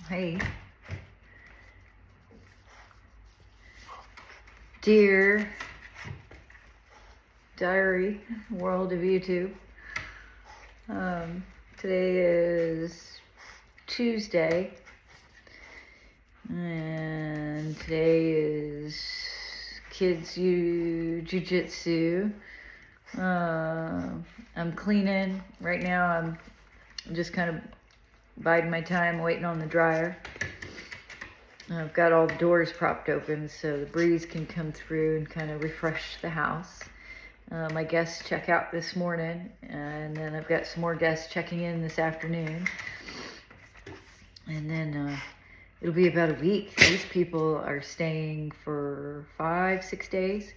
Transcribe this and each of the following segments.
Hey, dear diary world of YouTube. Today is Tuesday, and today is kids jujitsu. I'm cleaning right now. I'm just kind of biding my time, waiting on the dryer. I've got all the doors propped open so the breeze can come through and kind of refresh the house. My guests check out this morning, and then I've got some more guests checking in this afternoon. And then it'll be about a week. These people are staying for 5-6 days,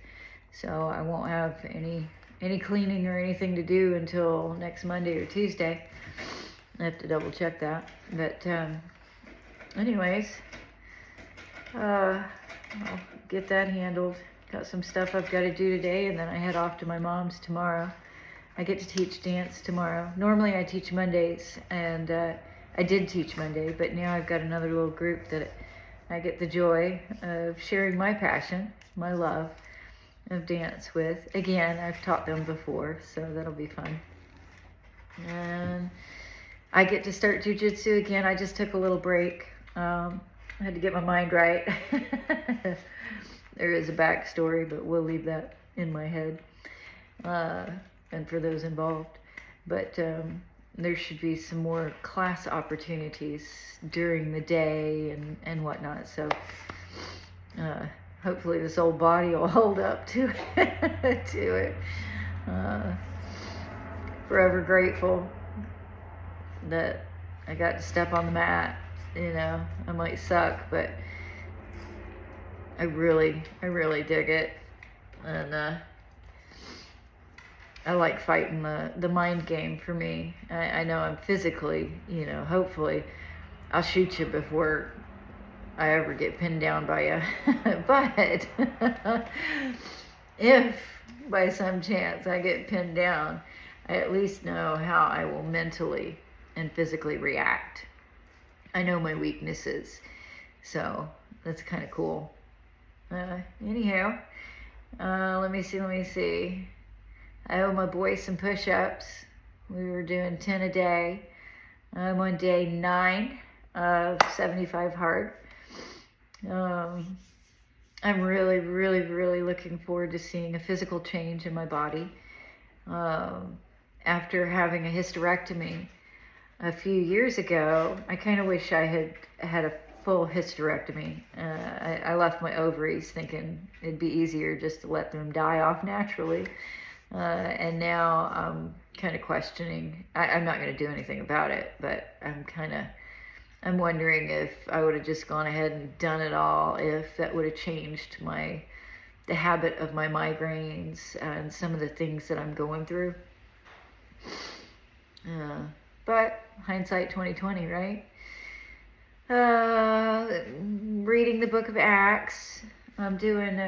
so I won't have any cleaning or anything to do until next Monday or Tuesday. I have to double check that. But anyways, I'll get that handled. Got some stuff I've got to do today, and then I head off to my mom's tomorrow. I get to teach dance tomorrow. Normally I teach Mondays, and I did teach Monday, but now I've got another little group that I get the joy of sharing my passion, my love of dance with. Again, I've taught them before, so that'll be fun. And I get to start jujitsu again. I just took a little break. I had to get my mind right. There is a backstory, but we'll leave that in my head and for those involved. But there should be some more class opportunities during the day and whatnot. So hopefully this old body will hold up to it. Forever grateful that I got to step on the mat. You know, I might suck, but I really dig it. And I like fighting the mind game for me. I know I'm physically, hopefully I'll shoot you before I ever get pinned down by you. But if by some chance I get pinned down, I at least know how I will mentally and physically react. I know my weaknesses, so that's kind of cool. Anyhow, let me see. I owe my boys some push-ups. We were doing 10 a day. I'm on day 9 of 75 hard. I'm really looking forward to seeing a physical change in my body. After having a hysterectomy a few years ago, I kind of wish I had a full hysterectomy. I left my ovaries thinking it'd be easier just to let them die off naturally. And now I'm kind of questioning. I'm not going to do anything about it, but I'm wondering if I would have just gone ahead and done it all, if that would have changed the habit of my migraines and some of the things that I'm going through. But hindsight 2020, right? Reading the book of Acts. I'm doing,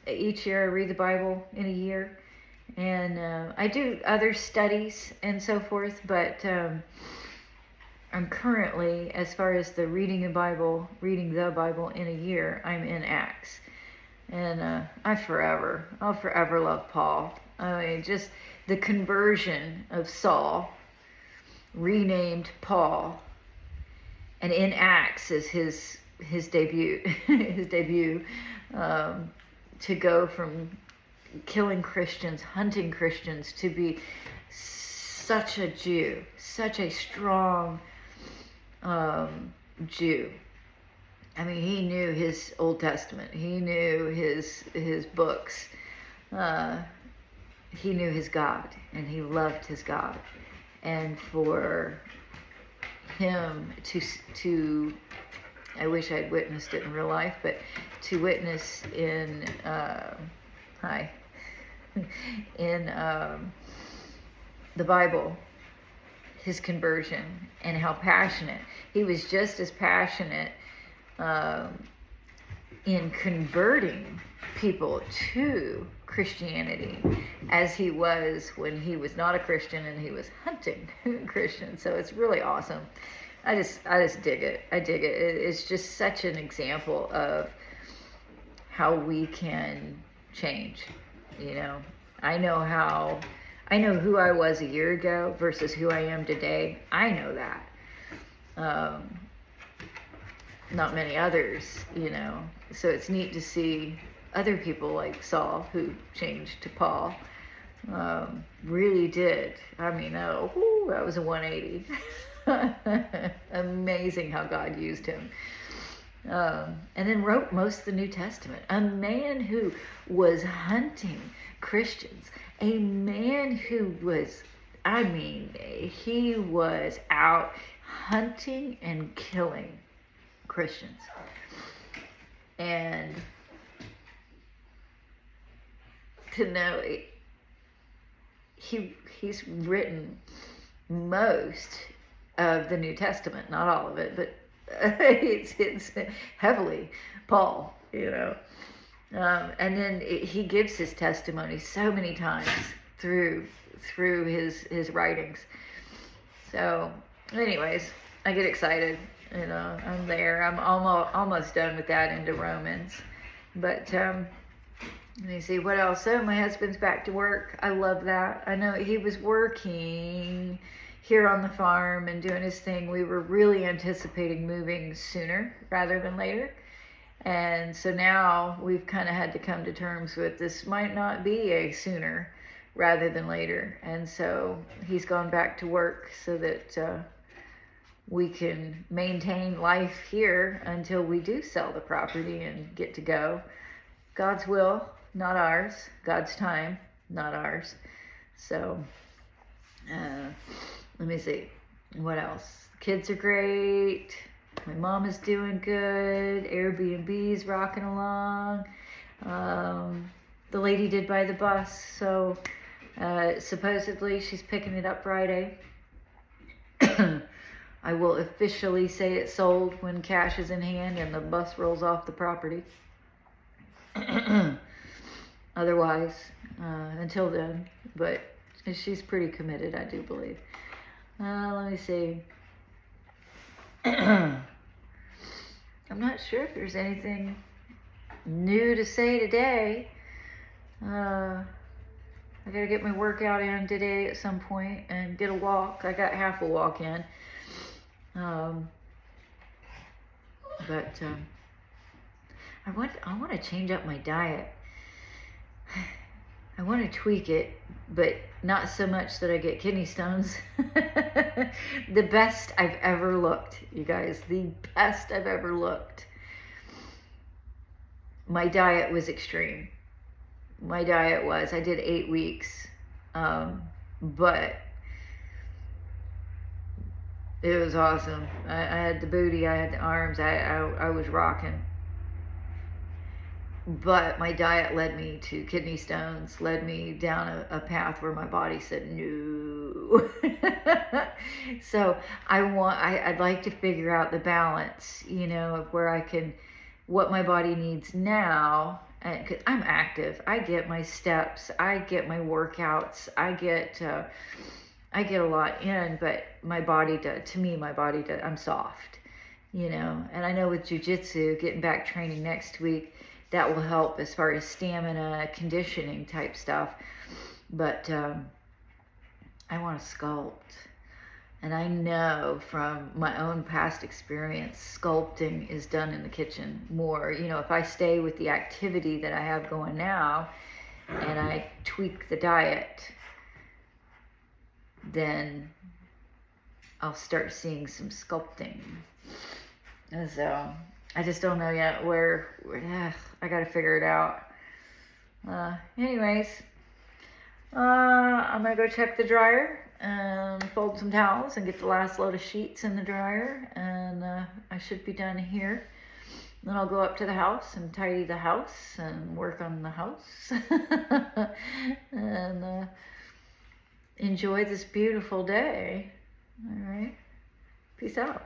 each year I read the Bible in a year. And I do other studies and so forth, but I'm currently, as far as the reading the Bible in a year, I'm in Acts. And I'll forever love Paul. I mean, just the conversion of Saul, renamed Paul, and in Acts is his debut, to go from killing Christians, hunting Christians, to be such a Jew, such a strong Jew. I mean, he knew his Old Testament. He knew his books. He knew his God, and he loved his God. And for him to I wish I'd witnessed it in real life, but to witness in the Bible, his conversion, and how passionate he was, just as passionate in converting people to Christianity as he was when he was not a Christian and he was hunting Christians. So it's really awesome. I just dig it. I dig it. It's just such an example of how we can change. You know, I know who I was a year ago versus who I am today. I know that. Not many others, you know. So it's neat to see other people like Saul, who changed to Paul. Really did. I mean, that was a 180. Amazing how God used him. And then wrote most of the New Testament. A man who was hunting Christians. A man who was, he was out hunting and killing Christians. And to know he's written most of the New Testament, not all of it, but it's heavily Paul, you know. And then he gives his testimony so many times through his writings. So, anyways, I get excited. You know, I'm there. I'm almost done with that into Romans. But let me see what else. So my husband's back to work. I love that. I know he was working here on the farm and doing his thing. We were really anticipating moving sooner rather than later. And so now we've kind of had to come to terms with this might not be a sooner rather than later. And so he's gone back to work so that we can maintain life here until we do sell the property and get to go. God's will, not ours. God's time, not ours. So, let me see. What else? Kids are great. My mom is doing good. Airbnb's rocking along. The lady did buy the bus, so supposedly she's picking it up Friday. I will officially say it's sold when cash is in hand and the bus rolls off the property. Otherwise, until then, but she's pretty committed, I do believe. Let me see. I'm not sure if there's anything new to say today. I gotta get my workout in today at some point and get a walk. I got half a walk in. But I want to change up my diet. I want to tweak it, but not so much that I get kidney stones. The best I've ever looked, you guys, the best I've ever looked. My diet was extreme. I did 8 weeks, but it was awesome. I had the booty, I had the arms, I was rocking. But my diet led me to kidney stones, led me down a path where my body said no. So I'd like to figure out the balance, you know, of where I can, what my body needs now. And 'cause I'm active, I get my steps, I get my workouts, I get a lot in, but my body does, I'm soft, you know. And I know with jiu-jitsu, getting back training next week, that will help as far as stamina, conditioning type stuff. But I want to sculpt. And I know from my own past experience, sculpting is done in the kitchen more. You know, if I stay with the activity that I have going now and I tweak the diet, then I'll start seeing some sculpting. And so I just don't know yet where I got to figure it out. Anyways, I'm going to go check the dryer and fold some towels and get the last load of sheets in the dryer. And I should be done here. Then I'll go up to the house and tidy the house and work on the house. And enjoy this beautiful day. All right. Peace out.